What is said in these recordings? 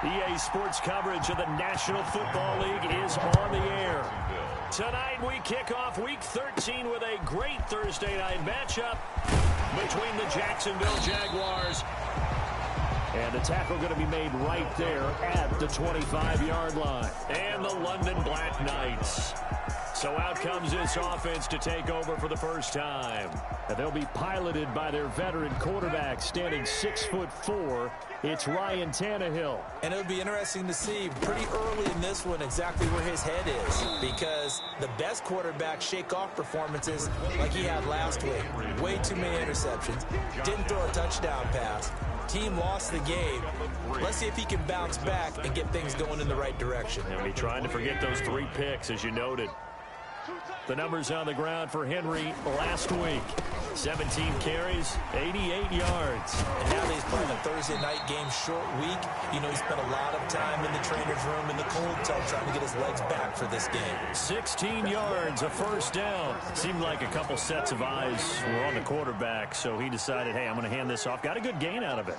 EA Sports coverage of the National Football League is on the air. Tonight we kick off Week 13 with a great Thursday night matchup between the Jacksonville Jaguars. And the tackle going to be made right there at the 25-yard line. And the London Black Knights. So out comes this offense to take over for the first time. And they'll be piloted by their veteran quarterback, standing 6'4". It's Ryan Tannehill. And it would be interesting to see pretty early in this one exactly where his head is, because the best quarterbacks shake off performances like he had last week. Way too many interceptions. Didn't throw a touchdown pass. Team lost the game. Let's see if he can bounce back and get things going in the right direction. He'll be trying to forget those 3 picks, as you noted. The numbers on the ground for Henry last week. 17 carries, 88 yards. And now that he's playing a Thursday night game, short week, you know, he spent a lot of time in the trainer's room in the cold tub trying to get his legs back for this game. 16 yards, a first down. Seemed like a couple sets of eyes were on the quarterback, so he decided, hey, I'm going to hand this off. Got a good gain out of it.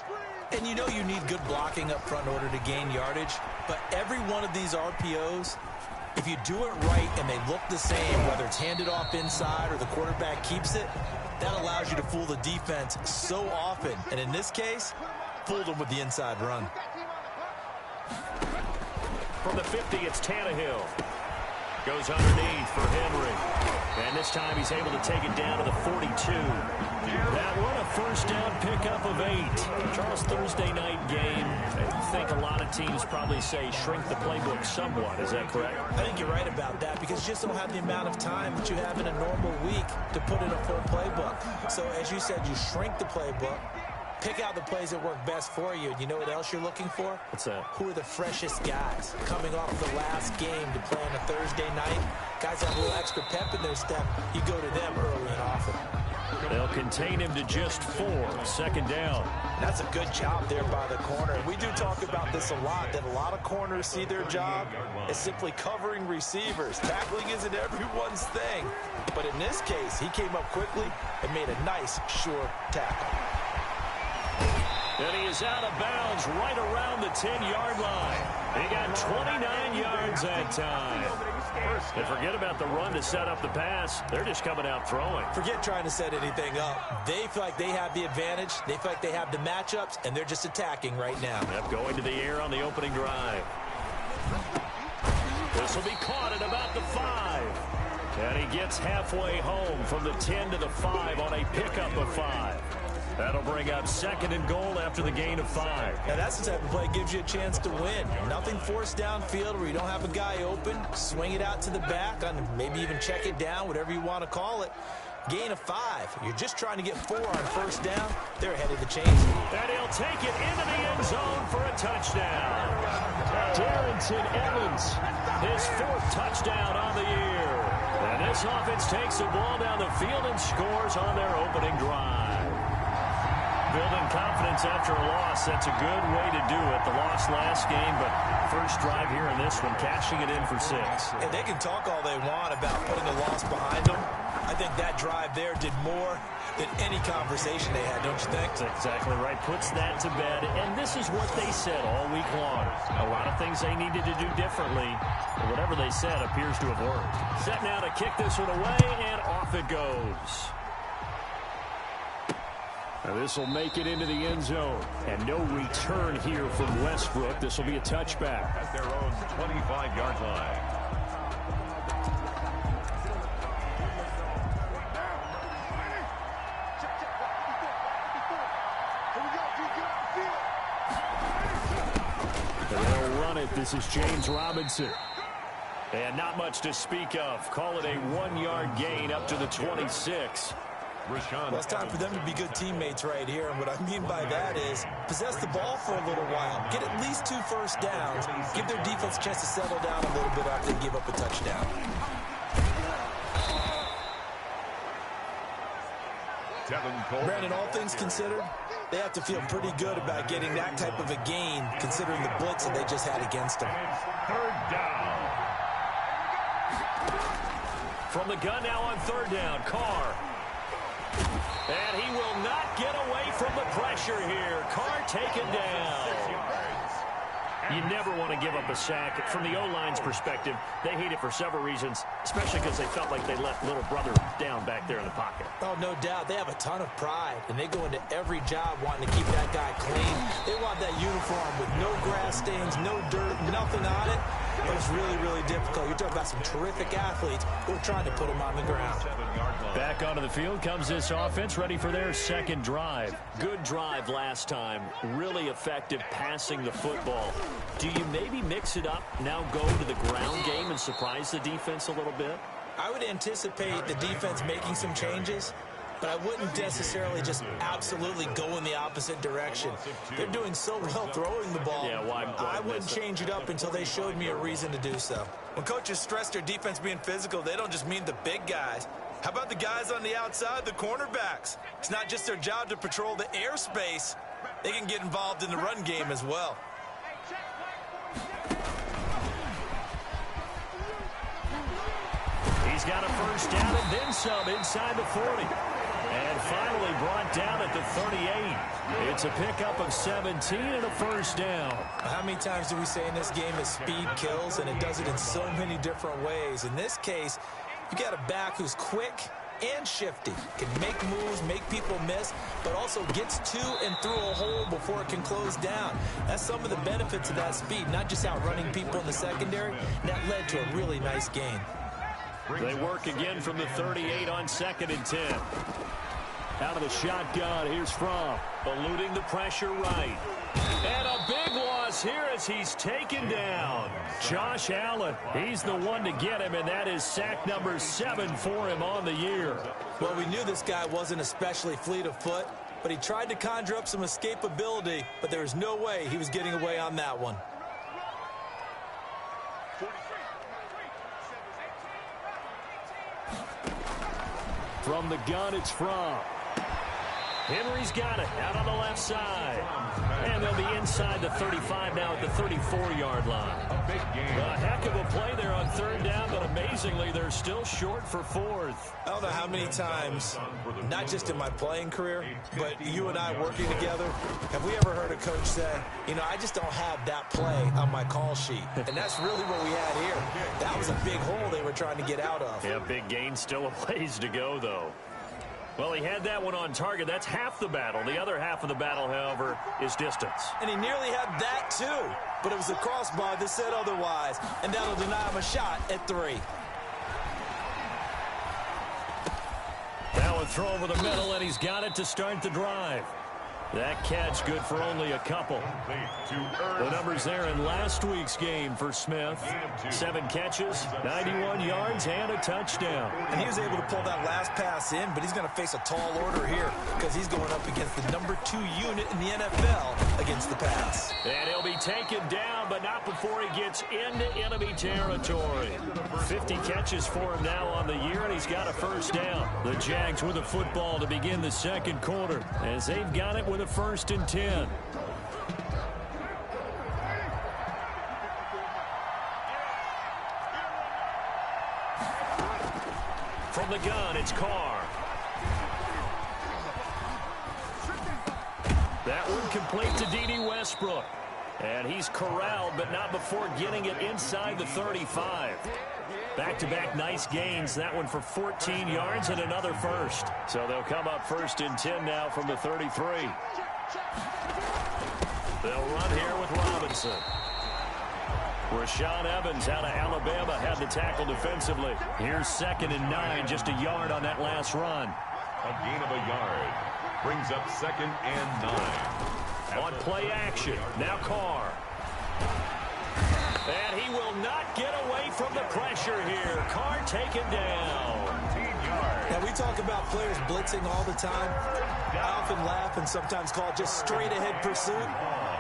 And you know you need good blocking up front in order to gain yardage, but every one of these RPOs, if you do it right and they look the same, whether it's handed off inside or the quarterback keeps it, that allows you to fool the defense so often. And in this case, fooled them with the inside run. From the 50, it's Tannehill. Goes underneath for Henry. And this time he's able to take it down to the 42. That one, a first down pickup of 8. Charles, Thursday night game. I think a lot of teams probably say shrink the playbook somewhat. Is that correct? I think you're right about that, because you just don't have the amount of time that you have in a normal week to put in a full playbook. So as you said, you shrink the playbook. Pick out the plays that work best for you. You know what else you're looking for? What's that? Who are the freshest guys coming off the last game to play on a Thursday night? Guys have a little extra pep in their step. You go to them early and often. They'll contain him to just 4. Second down. That's a good job there by the corner. We do talk about this a lot, that a lot of corners see their job as simply covering receivers. Tackling isn't everyone's thing. But in this case, he came up quickly and made a nice, sure tackle. And he is out of bounds right around the 10-yard line. He got 29 yards that time. And forget about the run to set up the pass. They're just coming out throwing. Forget trying to set anything up. They feel like they have the advantage. They feel like they have the matchups, and they're just attacking right now. Yep, going to the air on the opening drive. This will be caught at about the 5. And he gets halfway home from the 10 to the 5 on a pickup of 5. That'll bring up 2nd and goal after the gain of 5. Now that's the type of play that gives you a chance to win. Nothing forced downfield where you don't have a guy open. Swing it out to the back, and maybe even check it down, whatever you want to call it. Gain of 5. You're just trying to get 4 on first down. They're ahead of the chains. And he'll take it into the end zone for a touchdown. Darrington Evans, his 4th touchdown on the year. And this offense takes the ball down the field and scores on their opening drive. Building confidence after a loss, that's a good way to do it. The loss last game, but first drive here in this one, cashing it in for 6. And they can talk all they want about putting a loss behind them. I think that drive there did more than any conversation they had, don't you think? That's exactly right. Puts that to bed. And this is what they said all week long. A lot of things they needed to do differently. But whatever they said appears to have worked. Set now to kick this one away, and off it goes. Now this will make it into the end zone. And no return here from Westbrook. This will be a touchback. At their own 25-yard line. They'll run it. This is James Robinson. And not much to speak of. Call it a 1-yard gain up to the 26. Well, it's time for them to be good teammates right here. And what I mean by that is possess the ball for a little while. Get at least 2 first downs. Give their defense a chance to settle down a little bit after they give up a touchdown. Brandon, all things considered, they have to feel pretty good about getting that type of a gain, considering the blitz that they just had against them. Third down. From the gun now on 3rd down, Carr. And he will not get away from the pressure here. Carr taken down. You never want to give up a sack. From the O-line's perspective, they hate it for several reasons, especially because they felt like they let little brother down back there in the pocket. Oh, no doubt. They have a ton of pride, and they go into every job wanting to keep that guy clean. They want that uniform with no grass stains, no dirt, nothing on it. But it's really, really difficult. You're talking about some terrific athletes who are trying to put him on the ground. Back onto the field comes this offense, ready for their second drive. Good drive last time. Really effective passing the football. Do you maybe mix it up, now go to the ground game and surprise the defense a little bit? I would anticipate the defense making some changes, but I wouldn't necessarily just absolutely go in the opposite direction. They're doing so well throwing the ball. Yeah, why I wouldn't change it up until they showed me a reason to do so. When coaches stress their defense being physical, they don't just mean the big guys. How about the guys on the outside, the cornerbacks? It's not just their job to patrol the airspace. They can get involved in the run game as well. He's got a first down and then some inside the 40. And finally brought down at the 38. It's a pickup of 17 and a first down. How many times do we say in this game that speed kills, and it does it in so many different ways? In this case, you got a back who's quick and shifty, can make moves, make people miss, but also gets to and through a hole before it can close down. That's some of the benefits of that speed, not just outrunning people in the secondary. And that led to a really nice gain. They work again from the 38 on 2nd and 10. Out of the shotgun, here's Fromm, eluding the pressure right. And a big loss here as he's taken down. Josh Allen, he's the one to get him, and that is sack number 7 for him on the year. Well, we knew this guy wasn't especially fleet of foot, but he tried to conjure up some escapability, but there was no way he was getting away on that one. From the gun, it's Fromm. Henry's got it out on the left side. And they'll be inside the 35 now at the 34-yard line. A big game. A heck of a play there on 3rd down, but amazingly, they're still short for 4th. I don't know how many times, not just in my playing career, but you and I working together, have we ever heard a coach say, you know, I just don't have that play on my call sheet. And that's really what we had here. That was a big hole they were trying to get out of. Yeah, big gain, still a ways to go, though. Well, he had that one on target. That's half the battle. The other half of the battle, however, is distance. And he nearly had that, too. But it was the crossbar that said otherwise. And that'll deny him a shot at 3. Now a throw over the middle, and he's got it to start the drive. That catch good for only a couple. The numbers there in last week's game for Smith. 7 catches, 91 yards, and a touchdown. And he was able to pull that last pass in, but he's going to face a tall order here because he's going up against the number 2 unit in the NFL against the pass. And he'll be taken down, but not before he gets into enemy territory. 50 catches for him now on the year, and he's got a first down. The Jags with a football to begin the second quarter as they've got it with a 1st and 10. From the gun, it's Carr. That one complete to D.D. Westbrook. And he's corralled, but not before getting it inside the 35. Back-to-back nice gains. That one for 14 yards and another first. So they'll come up 1st and 10 now from the 33. They'll run here with Robinson. Rashaan Evans out of Alabama had the tackle defensively. Here's 2nd and 9, just a yard on that last run. A gain of a yard. Brings up 2nd and 9. On play action, now Carr. And he will not get away from the pressure here. Carr taken down. Now, we talk about players blitzing all the time. I often laugh and sometimes call it just straight-ahead pursuit.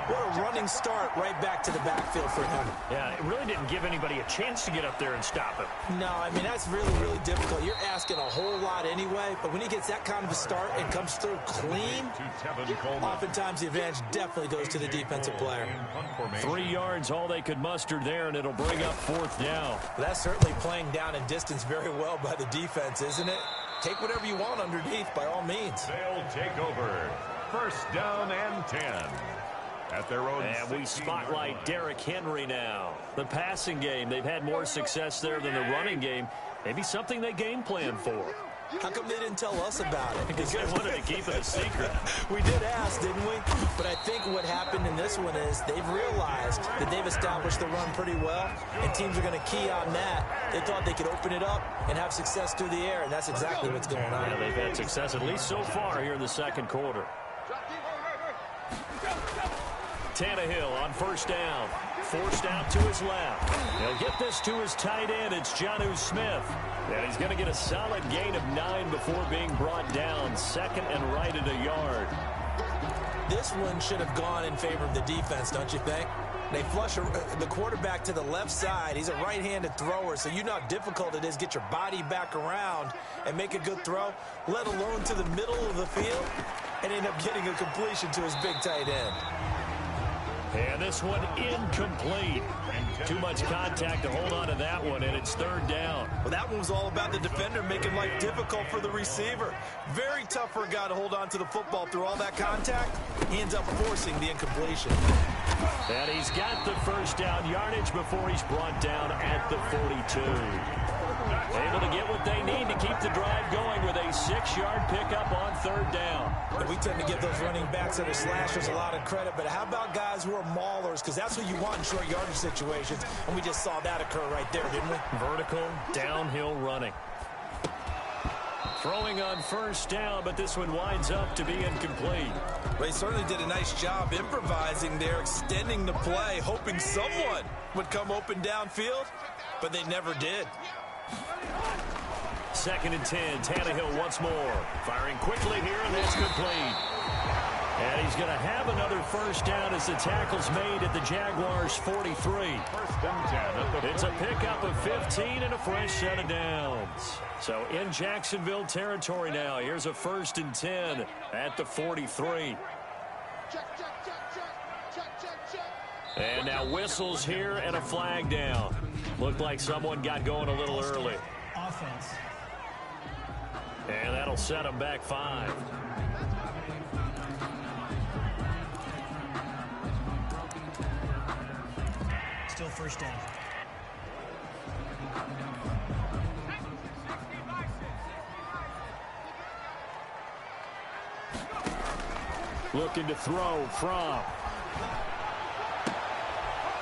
What a running start right back to the backfield for him. Yeah, it really didn't give anybody a chance to get up there and stop him. No, I mean, that's really, really difficult. You're asking a whole lot anyway, but when he gets that kind of a start and comes through clean, oftentimes the advantage definitely goes to the defensive player. 3 yards, all they could muster there, and it'll bring up 4th down. That's certainly playing down in distance very well by the defense, isn't it? Take whatever you want underneath, by all means. They'll take over. 1st down and 10. at their own. And we spotlight Derrick Henry now. The passing game, they've had more success there than the running game. Maybe something they game plan for. How come they didn't tell us about it? Because they wanted to keep it a secret. We did ask, didn't we? But I think what happened in this one is they've realized that they've established the run pretty well, and teams are going to key on that. They thought they could open it up and have success through the air, and that's exactly what's going on. Yeah, they've had success at least so far here in the second quarter. Tannehill on first down. Forced out to his left. He'll get this to his tight end. It's Jonnu Smith. And he's going to get a solid gain of 9 before being brought down. Second and right at a yard. This one should have gone in favor of the defense, don't you think? They flush the quarterback to the left side. He's a right-handed thrower, so you know how difficult it is to get your body back around and make a good throw, let alone to the middle of the field, and end up getting a completion to his big tight end. And this one incomplete. Too much contact to hold on to that one, and it's third down. Well, that one was all about the defender making life difficult for the receiver. Very tough for a guy to hold on to the football through all that contact. He ends up forcing the incompletion. And he's got the first down yardage before he's brought down at the 42. Able to get what they need to keep the drive going with a 6-yard pickup on third down. And we tend to give those running backs that are slashers a lot of credit, but how about guys who are maulers? Because that's what you want in short yardage situations, and we just saw that occur right there, didn't we? Vertical, downhill running. Throwing on first down, but this one winds up to be incomplete. They certainly did a nice job improvising there, extending the play, hoping someone would come open downfield, but they never did. Second and 10, Tannehill once more. Firing quickly here, and that's complete. And he's going to have another first down as the tackle's made at the Jaguars' 43. First and 10. It's a pickup of 15 and a fresh set of downs. So in Jacksonville territory now. Here's a first and 10 at the 43. And now whistles here and a flag down. Looked like someone got going a little early. Offense. And that'll set them back 5. Still first down. Looking to throw from.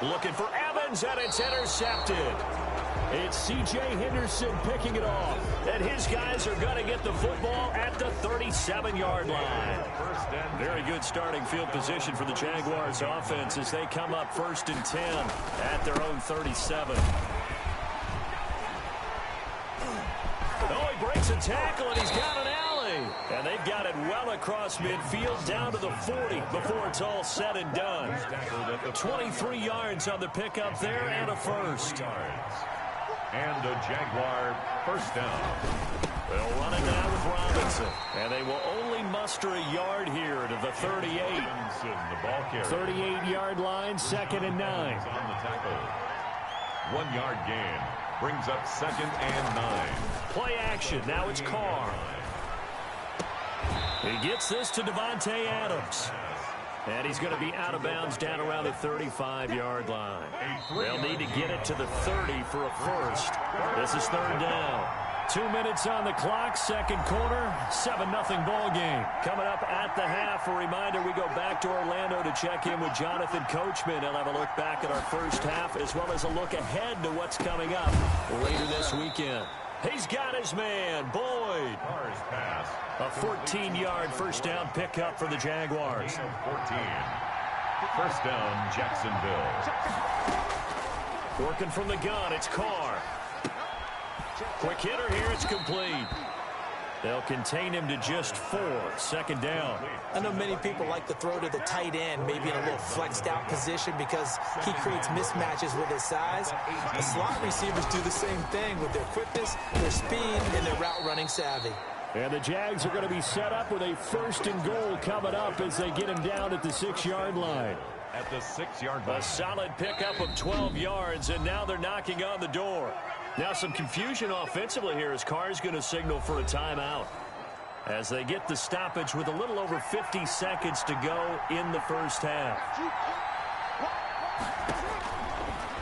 Looking for Evans, and it's intercepted. It's C.J. Henderson picking it off. And his guys are going to get the football at the 37-yard line. Very good starting field position for the Jaguars offense as they come up first and 10 at their own 37. Oh, he breaks a tackle, and he's got an alley. And they've got it well across midfield down to the 40 before it's all said and done. 23 yards on the pickup there and a first. And a Jaguar first down. They'll run it now with Robinson. And they will only muster a yard here to the 38. The ball carrier. 38-yard line, second and 9. On the tackle. 1 yard gain. Brings up second and 9. Play action. Now it's Carr. He gets this to Devontae Adams. And he's going to be out of bounds down around the 35-yard line. They'll need to get it to the 30 for a first. This is third down. 2 minutes on the clock, second quarter, 7-0 ball game. Coming up at the half, a reminder, we go back to Orlando to check in with Jonathan Coachman. He'll have a look back at our first half as well as a look ahead to what's coming up later this weekend. He's got his man, Boyd. Pass. A 14-yard first down pickup for the Jaguars. 14. First down, Jacksonville. Working from the gun, it's Carr. Quick hitter here, it's complete. They'll contain him to just 4. Second down. I know many people like to throw to the tight end, maybe in a little flexed out position because he creates mismatches with his size. The slot receivers do the same thing with their quickness, their speed, and their route running savvy. And the Jags are going to be set up with a first and goal coming up as they get him down at the 6-yard line. At the 6-yard line. A solid pickup of 12 yards, and now they're knocking on the door. Now some confusion offensively here as Carr's going to signal for a timeout. as they get the stoppage with a little over 50 seconds to go in the first half.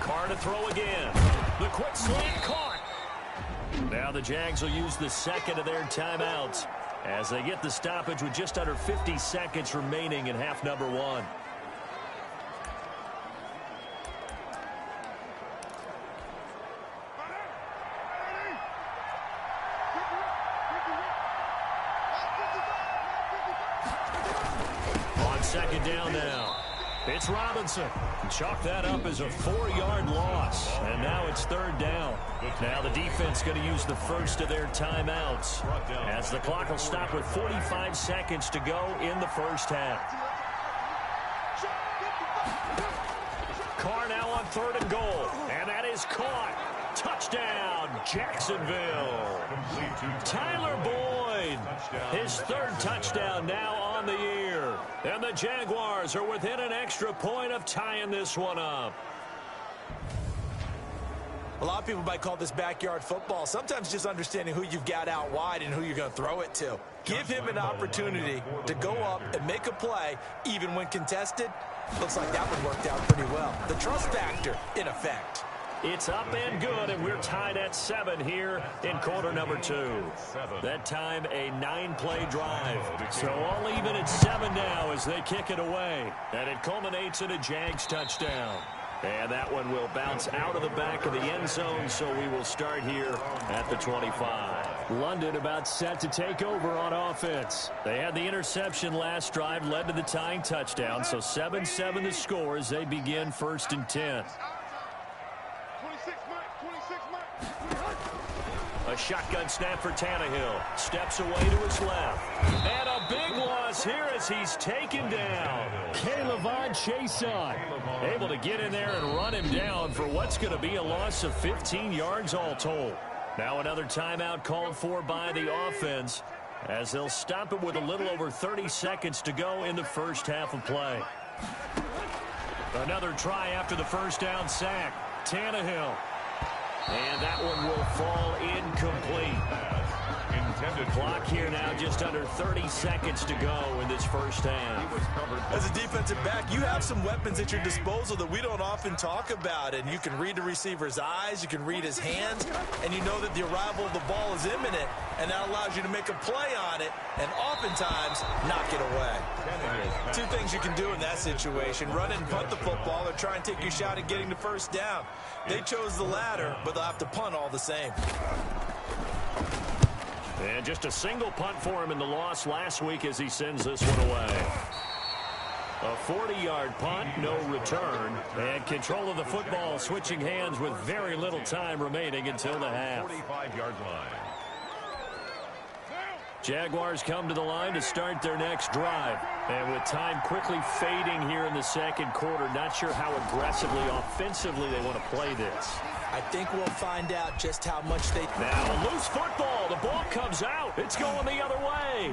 Carr to throw again. The quick slant caught. Now the Jags will use the second of their timeouts as they get the stoppage with just under 50 seconds remaining in half number one. On second down now. It's Robinson. Chalk that up as a 4-yard loss. And now it's third down. Now the defense going to use the first of their timeouts as the clock will stop with 45 seconds to go in the first half. Carr now on third and goal. And that is caught. Touchdown, Jacksonville. Tyler Boyd, his third touchdown now on the year. And the Jaguars are within an extra point of tying this one up. A lot of people might call this backyard football. Sometimes just understanding who you've got out wide and who you're going to throw it to. Give him an opportunity to go up and make a play, even when contested. Looks like that one worked out pretty well. The trust factor, in effect. It's up and good, and we're tied at 7 here in quarter number 2. That time, a 9-play drive. So all even at 7 now as they kick it away. And it culminates in a Jags touchdown. And that one will bounce out of the back of the end zone, so we will start here at the 25. London about set to take over on offense. They had the interception last drive, led to the tying touchdown, so 7-7 the score as they begin first and 10. A shotgun snap for Tannehill. Steps away to his left. And a big loss here as he's taken down. K'Lavon Chaisson able to get in there and run him down for what's going to be a loss of 15 yards all told. Now another timeout called for by the offense as they'll stop it with a little over 30 seconds to go in the first half of play. Another try after the first down sack. Tannehill. And that one will fall incomplete. Clock here now, just under 30 seconds to go in this first half. As a defensive back, you have some weapons at your disposal that we don't often talk about. And you can read the receiver's eyes, you can read his hands, and you know that the arrival of the ball is imminent. And that allows you to make a play on it and oftentimes knock it away. Two things you can do in that situation: run and punt the football, or try and take your shot at getting the first down. They chose the latter, but they'll have to punt all the same. And just a single punt for him in the loss last week as he sends this one away. A 40-yard punt, no return. And control of the football switching hands with very little time remaining until the half. 45-yard line. Jaguars come to the line to start their next drive. And with time quickly fading here in the second quarter, not sure how aggressively, offensively they want to play this. I think we'll find out just how much they... Now, loose football. The ball comes out. It's going the other way.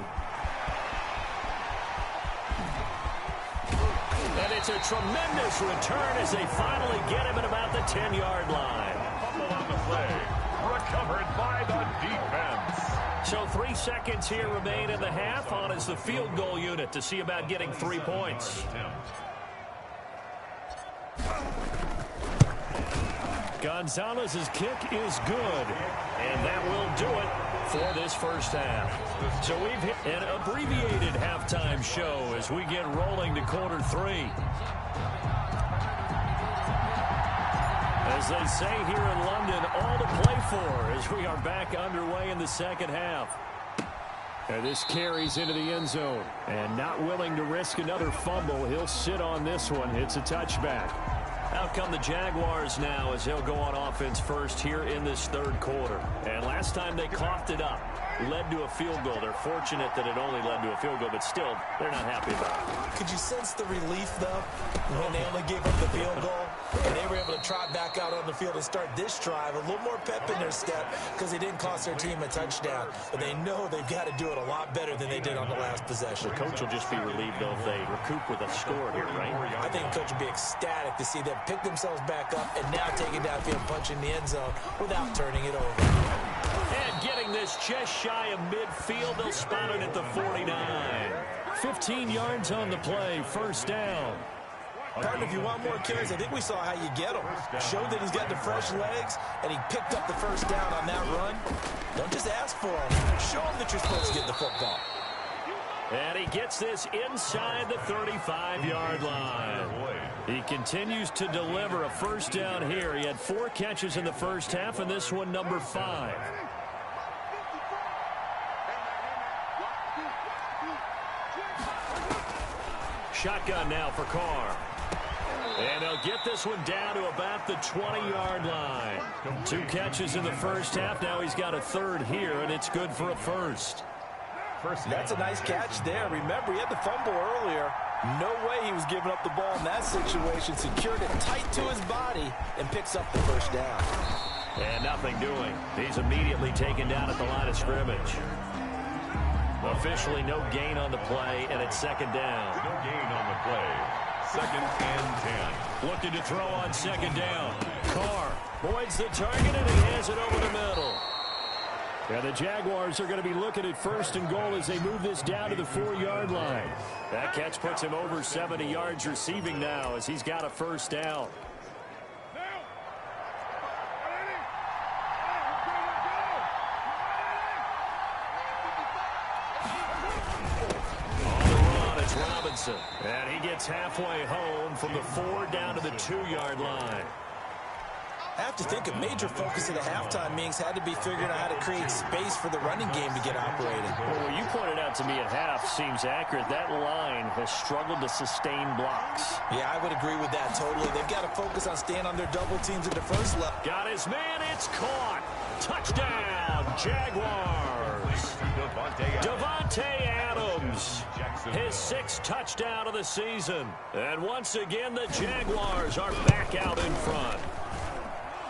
And it's a tremendous return as they finally get him at about the 10-yard line. Fumble on the play. Recovered by the defense. So 3 seconds here remain in the half on as the field goal unit to see about getting 3 points. Gonzalez's kick is good, and that will do it for this first half. So we've hit an abbreviated halftime show as we get rolling to quarter 3. As they say here in London, all to play for as we are back underway in the second half. And this carries into the end zone. And not willing to risk another fumble, he'll sit on this one. It's a touchback. Out come the Jaguars now as they'll go on offense first here in this third quarter. And last time they coughed it up, led to a field goal. They're fortunate that it only led to a field goal, but still, they're not happy about it. Could you sense the relief, though, when they only gave up the field goal? And they were able to trot back out on the field and start this drive. A little more pep in their step because they didn't cost their team a touchdown. But they know they've got to do it a lot better than they did on the last possession. The coach will just be relieved, though, if they recoup with a score here, right? I think the coach will be ecstatic to see them pick themselves back up and now take it downfield, punch in the end zone without turning it over. And getting this just shy of midfield, they'll spot it at the 49. 15 yards on the play, first down. Partner, if you want more carries, I think we saw how you get them. Showed that he's got the fresh legs, and he picked up the first down on that run. Don't just ask for him. Show him that you're supposed to get the football. And he gets this inside the 35-yard line. He continues to deliver a first down here. He had 4 catches in the first half, and this one number 5. Shotgun now for Carr. And they'll get this one down to about the 20-yard line. 2 catches in the first half. Now he's got a third here, and it's good for a first. That's a nice catch there. Remember, he had the fumble earlier. No way he was giving up the ball in that situation. Secured it tight to his body and picks up the first down. And nothing doing. He's immediately taken down at the line of scrimmage. Officially no gain on the play, and it's second down. No gain on the play. Second and 10. Looking to throw on second down. Carr avoids the target, and he has it over the middle. And the Jaguars are going to be looking at first and goal as they move this down to the 4-yard line. That catch puts him over 70 yards receiving now as he's got a first down. Robinson, and he gets halfway home from the 4 down to the 2-yard line. I have to think a major focus of the halftime meetings had to be figuring out how to create space for the running game to get operating. Well, what you pointed out to me at half seems accurate. That line has struggled to sustain blocks. Yeah, I would agree with that totally. They've got to focus on staying on their double teams at the first level. Got his man. It's caught. Touchdown, Jaguars. Davante Adams, his 6th touchdown of the season. And once again, the Jaguars are back out in front.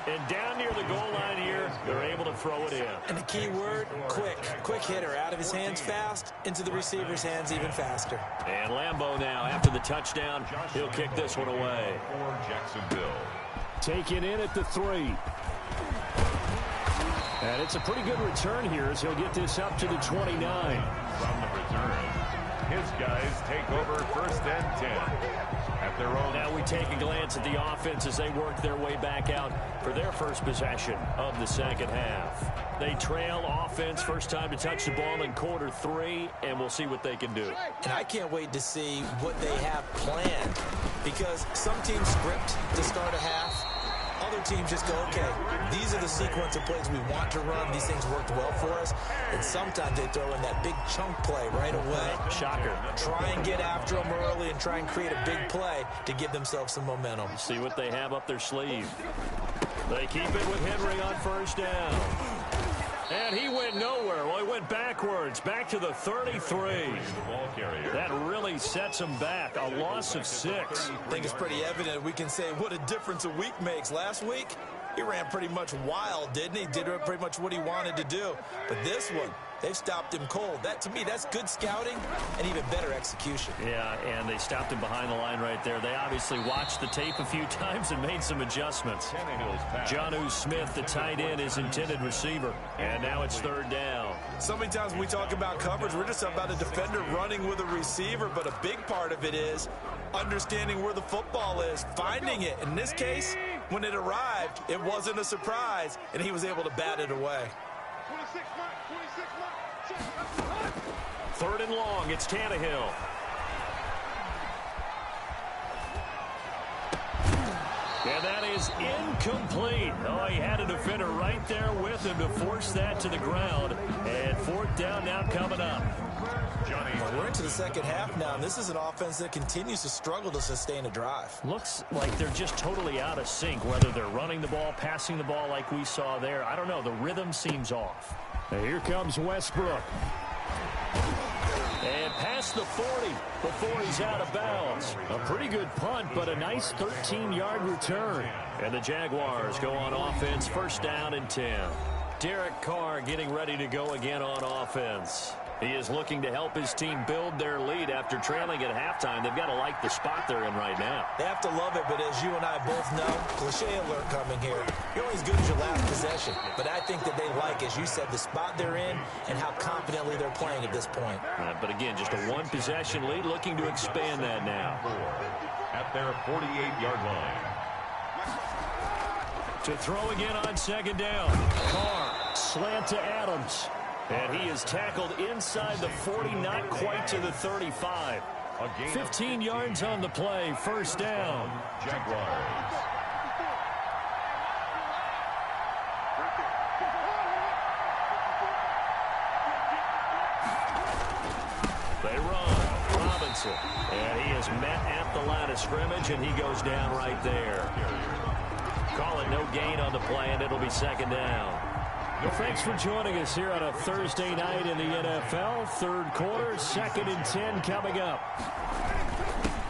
And down near the goal line here, they're able to throw it in. And the key word, quick. Quick hitter. Out of his hands fast, into the receiver's hands even faster. And Lambeau now, after the touchdown, he'll kick this one away. For Jacksonville. Taken in at the 3. And it's a pretty good return here as he'll get this up to the 29. From the return, his guys take over first and 10 at their own. Now we take a glance at the offense as they work their way back out for their first possession of the second half. They trail offense, first time to touch the ball in quarter 3, and we'll see what they can do. And I can't wait to see what they have planned, because some teams script to start a half. Other teams just go, okay, these are the sequence of plays we want to run. These things worked well for us. And sometimes they throw in that big chunk play right away. Shocker. Try and get after them early and try and create a big play to give themselves some momentum. See what they have up their sleeve. They keep it with Henry on first down. And he went nowhere. Well, he went backwards, back to the 33. That really sets him back. A loss of 6. I think it's pretty evident. We can say what a difference a week makes. Last week, he ran pretty much wild, didn't he? Did pretty much what he wanted to do. But this one, they've stopped him cold. That, to me, that's good scouting and even better execution. Yeah, and they stopped him behind the line right there. They obviously watched the tape a few times and made some adjustments. Jonnu Smith, the tight end, is intended receiver. And now it's third down. So many times when we talk about coverage, we're just about a defender running with a receiver, but a big part of it is understanding where the football is, finding it. In this case, when it arrived, it wasn't a surprise, and he was able to bat it away. 3rd and long, it's Tannehill. And that is incomplete. Oh, he had a defender right there with him to force that to the ground. And 4th down now coming up. Well, we're into the second half now, and this is an offense that continues to struggle to sustain a drive. Looks like they're just totally out of sync, whether they're running the ball, passing the ball like we saw there. I don't know. The rhythm seems off. And here comes Westbrook. And past the 40 before he's out of bounds. A pretty good punt, but a nice 13-yard return. And the Jaguars go on offense, first down and 10. Derek Carr getting ready to go again on offense. He is looking to help his team build their lead after trailing at halftime. They've got to like the spot they're in right now. They have to love it, but as you and I both know, cliche alert coming here. You're only as good as your last possession. But I think that they like, as you said, the spot they're in and how confidently they're playing at this point. But again, just a one-possession lead, looking to expand that now. At their 48-yard line. To throw again on second down. Carr, slant to Adams. And he is tackled inside the 40, not quite to the 35. 15 yards on the play, first down. Jaguars. They run. Robinson. And he is met at the line of scrimmage, and he goes down right there. Call it no gain on the play, and it'll be second down. Well, thanks for joining us here on a Thursday night in the NFL. Third quarter, 2nd and 10 coming up.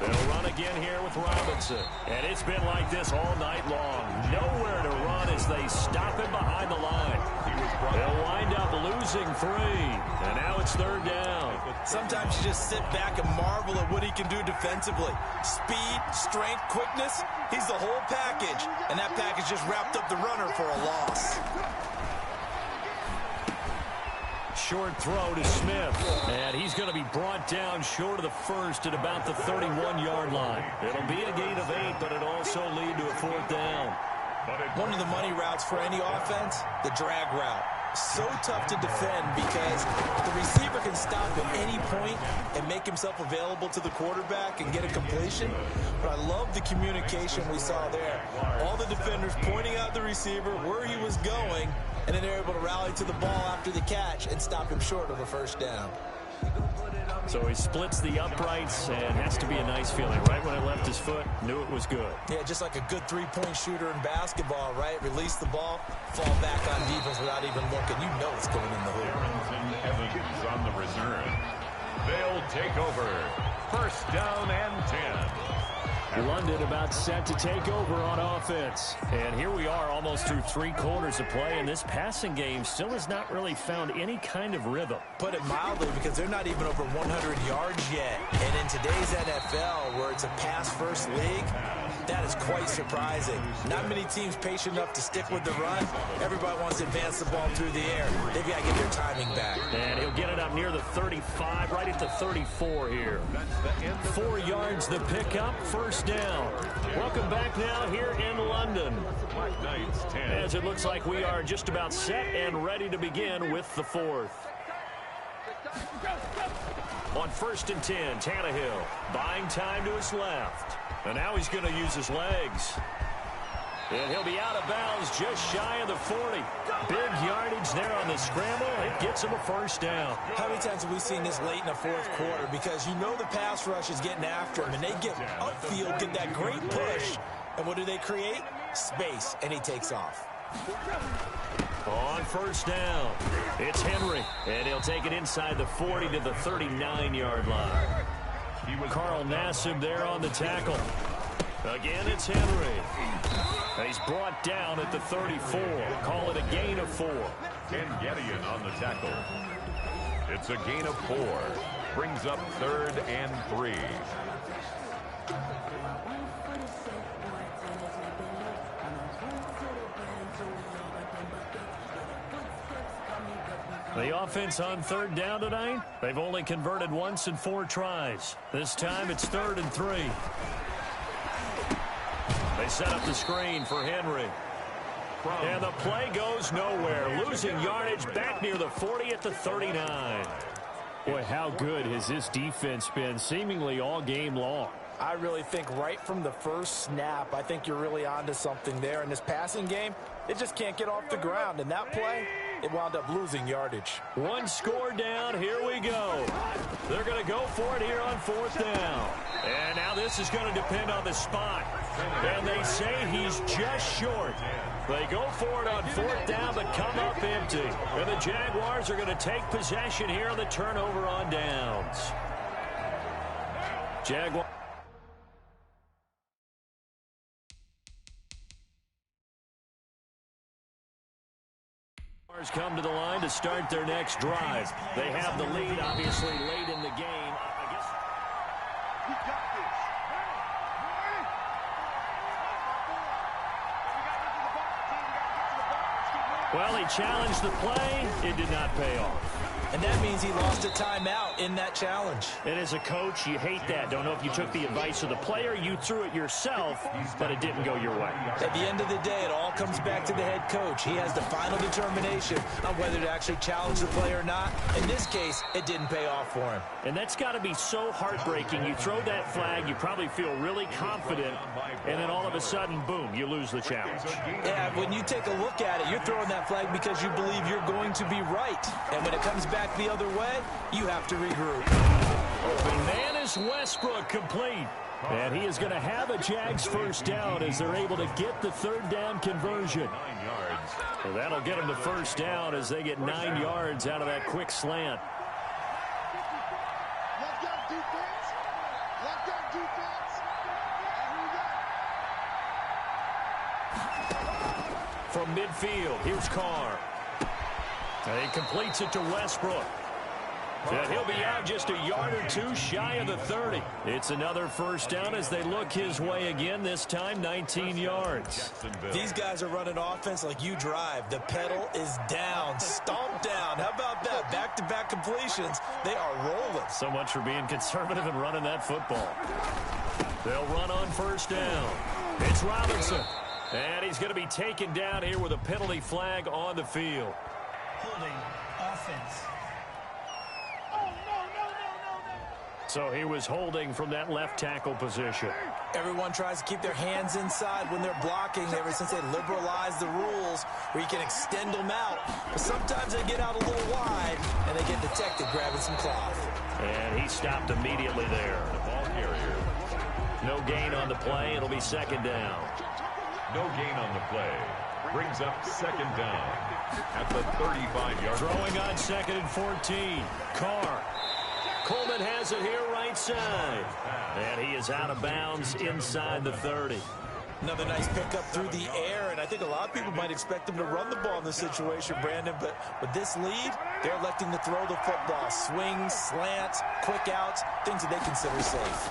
They'll run again here with Robinson. And it's been like this all night long. Nowhere to run as they stop him behind the line. They'll wind up losing 3. And now it's third down. Sometimes you just sit back and marvel at what he can do defensively. Speed, strength, quickness. He's the whole package. And that package just wrapped up the runner for a loss. Short throw to Smith, and he's going to be brought down short of the first at about the 31-yard line. It'll be a gain of 8, but it'll also lead to a fourth down. One of the money routes for any offense, the drag route. So tough to defend because the receiver can stop at any point and make himself available to the quarterback and get a completion. But I love the communication we saw there. All the defenders pointing out the receiver, where he was going, and then they're able to rally to the ball after the catch and stop him short of a first down. So he splits the uprights and has to be a nice feeling. Right when it left his foot, knew it was good. Yeah, just like a good three-point shooter in basketball, right? Release the ball, fall back on defense without even looking. You know it's going in the hoop. Evans on the reserve. They'll take over. First down and 10. London about set to take over on offense. And here we are almost through 3 quarters of play, and this passing game still has not really found any kind of rhythm. Put it mildly, because they're not even over 100 yards yet. And in today's NFL, where it's a pass-first league, that is quite surprising. Not many teams patient enough to stick with the run. Everybody wants to advance the ball through the air. They've got to get their timing back. And he'll get it up near the 35, right at the 34 here. 4 yards the pickup, first down. Welcome back now here in London. As it looks like we are just about set and ready to begin with the fourth. On 1st and 10, Tannehill buying time to his left. And now he's going to use his legs. And he'll be out of bounds just shy of the 40. Big yardage there on the scramble. It gets him a first down. How many times have we seen this late in the fourth quarter? Because you know the pass rush is getting after him, and they get upfield, get that great push. And what do they create? Space, and he takes off. On first down, it's Henry. And he'll take it inside the 40 to the 39-yard line. Carl Nassib there on the tackle. Again, it's Henry. He's brought down at the 34. Call it a gain of 4. And Gideon on the tackle. It's a gain of 4. Brings up 3rd and 3. The offense on 3rd down tonight, they've only converted once in 4 tries. This time it's 3rd and 3. They set up the screen for Henry. And the play goes nowhere. Losing yardage back near the 40 at the 39. Boy, how good has this defense been seemingly all game long? I really think right from the first snap, I think you're really onto something there. In this passing game, it just can't get off the ground. And that play, it wound up losing yardage. 1 score down. Here we go. They're going to go for it here on 4th down. And now this is going to depend on the spot. And they say he's just short. They go for it on 4th down, but come up empty. And the Jaguars are going to take possession here on the turnover on downs. Jaguars Come to the line to start their next drive. They have the lead, obviously, late in the game. I guess. We got this. Well, he challenged the play. It did not pay off. And that means he lost a timeout in that challenge. And as a coach, you hate that. Don't know if you took the advice of the player, you threw it yourself, but it didn't go your way. At the end of the day, it all comes back to the head coach. He has the final determination on whether to actually challenge the play or not. In this case, it didn't pay off for him. And that's got to be so heartbreaking. You throw that flag, you probably feel really confident, and then all of a sudden, boom, you lose the challenge. Yeah, when you take a look at it, you're throwing that flag because you believe you're going to be right. And when it comes back the other way, you have to regroup. Open man is Westbrook, complete. And he is going to have a Jags first down as they're able to get the third down conversion. 9 yards. Well, that'll get them the first down as they get 9 yards out of that quick slant. Let's go defense. Let's go defense. And From midfield, here's Carr. And he completes it to Westbrook. And he'll be out just a yard or two shy of the 30. It's another first down as they look his way again, this time 19 yards. These guys are running offense like you drive. The pedal is down, stomped down. How about that? Back-to-back completions. They are rolling. So much for being conservative and running that football. They'll run on first down. It's Robinson. And he's going to be taken down here with a penalty flag on the field. Holding offense. So he was holding from that left tackle position. Everyone tries to keep their hands inside when they're blocking ever since they liberalized the rules where you can extend them out. But sometimes they get out a little wide and they get detected grabbing some cloth. And he stopped immediately there. The ball carrier. No gain on the play. It'll be second down. No gain on the play. Brings up second down at the 35-yard. Throwing on 2nd and 14. Carr. Coleman has it here right side. And he is out of bounds inside the 30. Another nice pickup through the air, and I think a lot of people might expect him to run the ball in this situation, Brandon, but with this lead, they're electing to throw the football. Swings, slants, quick outs, things that they consider safe.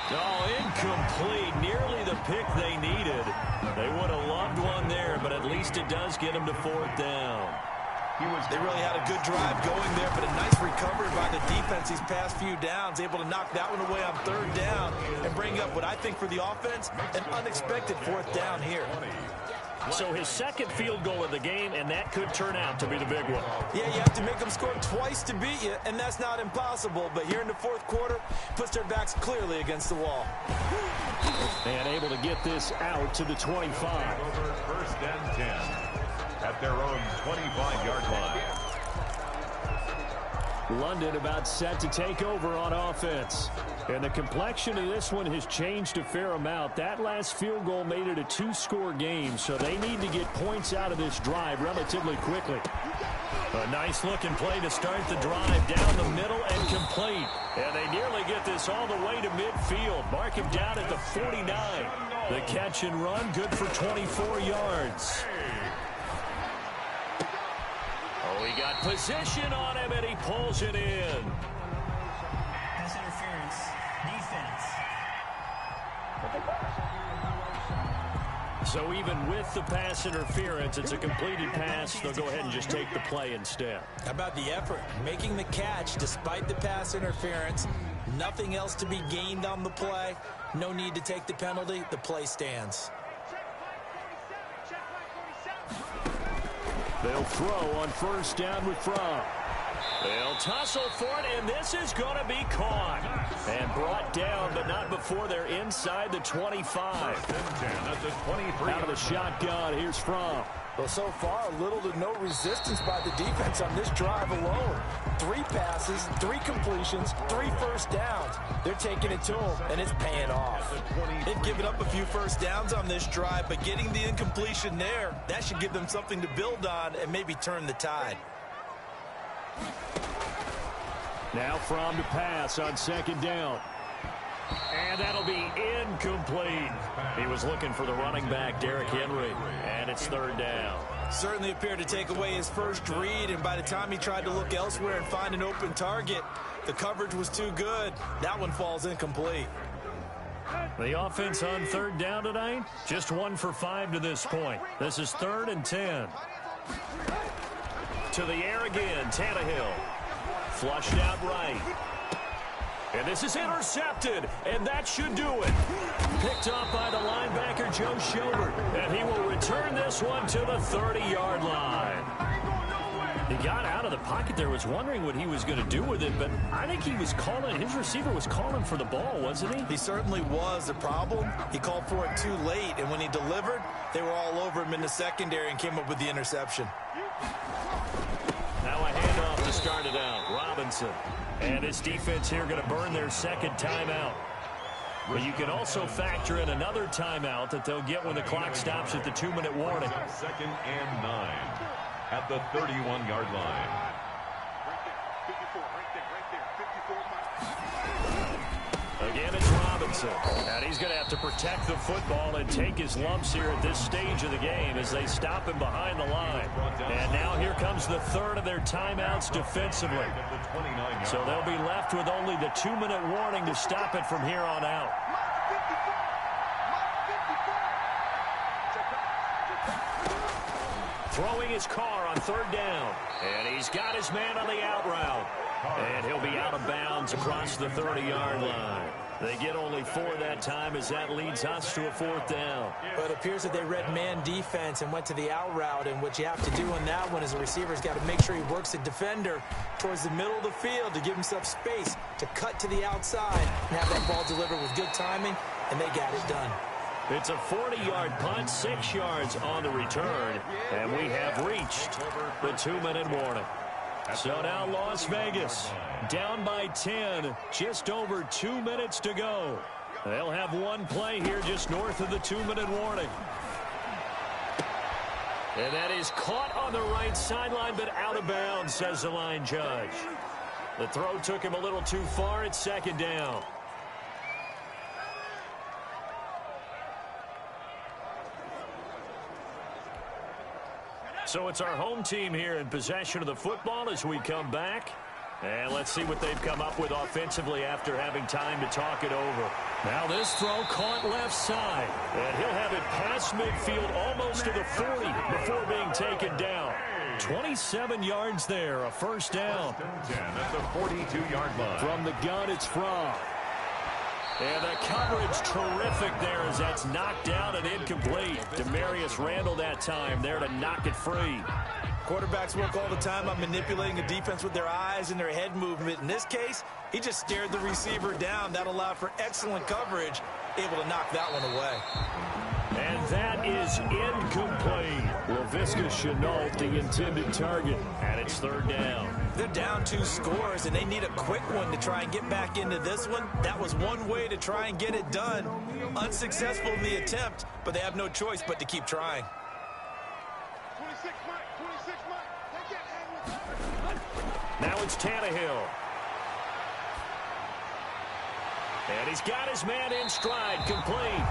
Oh, incomplete. Nearly the pick they needed. They would have loved one there, but at least it does get them to 4th down. They really had a good drive going there, but a nice recovery by the defense these past few downs, able to knock that one away on 3rd down and bring up what I think for the offense, an unexpected 4th down here. So his second field goal of the game, and that could turn out to be the big one. Yeah, you have to make them score twice to beat you, and that's not impossible. But here in the 4th quarter, puts their backs clearly against the wall. And able to get this out to the 25. Over 1st and 10 at their own 25-yard line. London about set to take over on offense. And the complexion of this one has changed a fair amount. That last field goal made it a 2-score game, so they need to get points out of this drive relatively quickly. A nice-looking play to start the drive down the middle and complete. And they nearly get this all the way to midfield. Mark him down at the 49. The catch and run, good for 24 yards. Oh, he got position on him, and he pulls it in. Pass interference. Defense. So even with the pass interference, it's a completed pass. They'll go ahead and just take the play instead. How about the effort? Making the catch despite the pass interference. Nothing else to be gained on the play. No need to take the penalty. The play stands. They'll throw on first down with Fromm. They'll tussle for it, and this is going to be caught. And brought down, but not before they're inside the 25. At the 23. Out of the shotgun, here's Fromm. Well, so far, little to no resistance by the defense on this drive alone. 3 passes, 3 completions, 3 first downs. They're taking it to them, and it's paying off. They've given up a few first downs on this drive, but getting the incompletion there, that should give them something to build on and maybe turn the tide. Now Fromm to pass on second down. And that'll be incomplete. He was looking for the running back, Derrick Henry, and it's third down. Certainly appeared to take away his first read, and by the time he tried to look elsewhere and find an open target, the coverage was too good. That one falls incomplete. The offense on third down tonight, just 1 for 5 to this point. This is 3rd and 10. To the air again, Tannehill. Flushed out right. And this is intercepted, and that should do it. Picked up by the linebacker, Joe Schobert, and he will return this one to the 30-yard line. He got out of the pocket there, was wondering what he was going to do with it, but I think he was calling, his receiver was calling for the ball, wasn't he? He certainly was. The problem, he called for it too late, and when he delivered, they were all over him in the secondary and came up with the interception. Now a handoff to start it out. Robinson. And his defense here going to burn their second timeout. But you can also factor in another timeout that they'll get when the clock stops at the 2-minute warning. 2nd and 9 at the 31-yard line. Again, it's Robinson. And he's going to have to protect the football and take his lumps here at this stage of the game as they stop him behind the line. And now here comes the third of their timeouts defensively. So they'll be left with only the 2-minute warning to stop it from here on out. Throwing his car on third down. And he's got his man on the out route. And he'll be out of bounds across the 30-yard line. They get only 4 that time as that leads us to a 4th down. But it appears that they read man defense and went to the out route, and what you have to do on that one as a receiver's got to make sure he works the defender towards the middle of the field to give himself space to cut to the outside and have that ball delivered with good timing, and they got it done. It's a 40-yard punt, 6 yards on the return, and we have reached the 2-minute warning. So now Las Vegas down by 10, just over 2 minutes to go. They'll have one play here just north of the 2-minute warning. And that is caught on the right sideline, but out of bounds, says the line judge. The throw took him a little too far. It's 2nd down. So it's our home team here in possession of the football as we come back. And let's see what they've come up with offensively after having time to talk it over. Now this throw caught left side. And he'll have it past midfield almost to the 40 before being taken down. 27 yards there, a 1st down. 10 at the 42-yard line. From the gun, it's Fromm. And the coverage terrific there as that's knocked down and incomplete. Demarius Randall that time there to knock it free. Quarterbacks work all the time on manipulating a defense with their eyes and their head movement. In this case, he just stared the receiver down. That allowed for excellent coverage, able to knock that one away. And that is incomplete. Laviska Shenault, the intended target, and it's 3rd down. They're down 2 scores, and they need a quick one to try and get back into this one. That was one way to try and get it done. Unsuccessful in the attempt, but they have no choice but to keep trying. 26 Mike. Take it. Now it's Tannehill. And he's got his man in stride, complete.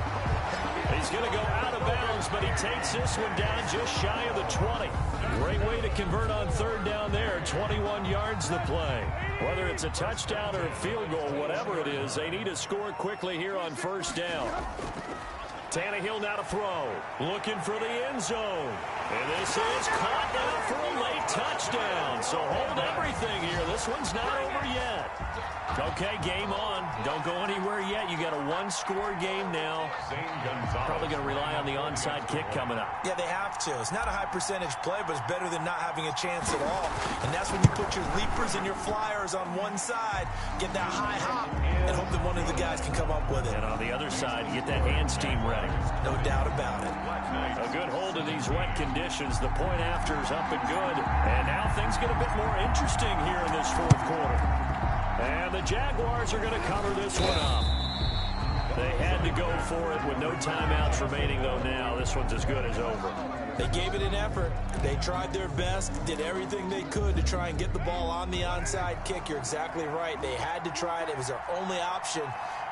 He's going to go out of bounds, but he takes this one down just shy of the 20. Great way to convert on 3rd down there. 21 yards the play. Whether it's a touchdown or a field goal, whatever it is, they need to score quickly here on 1st down. Tannehill now to throw. Looking for the end zone. And this is caught down for a late touchdown. So hold everything here. This one's not over yet. Okay, game on. Don't go anywhere yet. You got a 1-score game now. Probably going to rely on the onside kick coming up. Yeah, they have to. It's not a high percentage play, but it's better than not having a chance at all. And that's when you put your leapers and your flyers on one side, get that high hop, and hope that one of the guys can come up with it. And on the other side, get that hands team ready. No doubt about it. A good hold in these wet conditions. The point after is up and good. And now things get a bit more interesting here in this 4th quarter. And the Jaguars are going to cover this one up. They had to go for it with no timeouts remaining, though, now. This one's as good as over. They gave it an effort. They tried their best, did everything they could to try and get the ball on the onside kick. You're exactly right. They had to try it. It was their only option.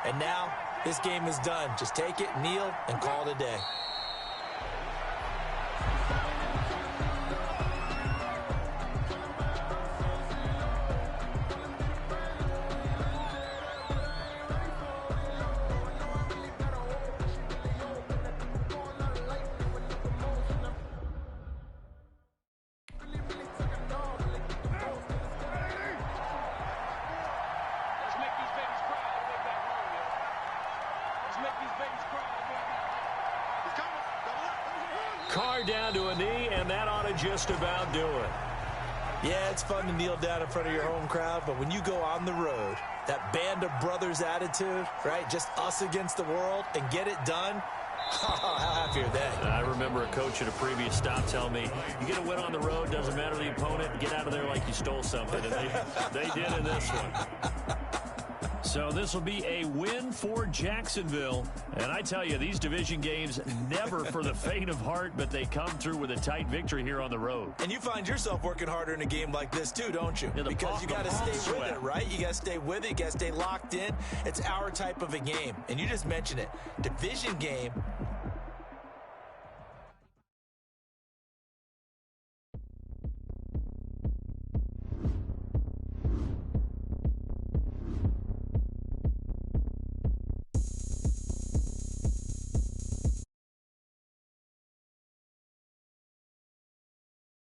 And now this game is done. Just take it, kneel, and call it a day. Carr down to a knee, and that ought to just about do it. Yeah, it's fun to kneel down in front of your home crowd, but when you go on the road, that band of brothers attitude, right, just us against the world, and get it done, how happy are they? I remember a coach at a previous stop telling me, you get a win on the road, doesn't matter the opponent, get out of there like you stole something, and they did in this one. So this will be a win for Jacksonville. And I tell you, these division games, never for the faint of heart, but they come through with a tight victory here on the road. And you find yourself working harder in a game like this too, don't you? Yeah, because you got to stay with it, right? You got to stay with it. You got to stay locked in. It's our type of a game. And you just mentioned it. Division game,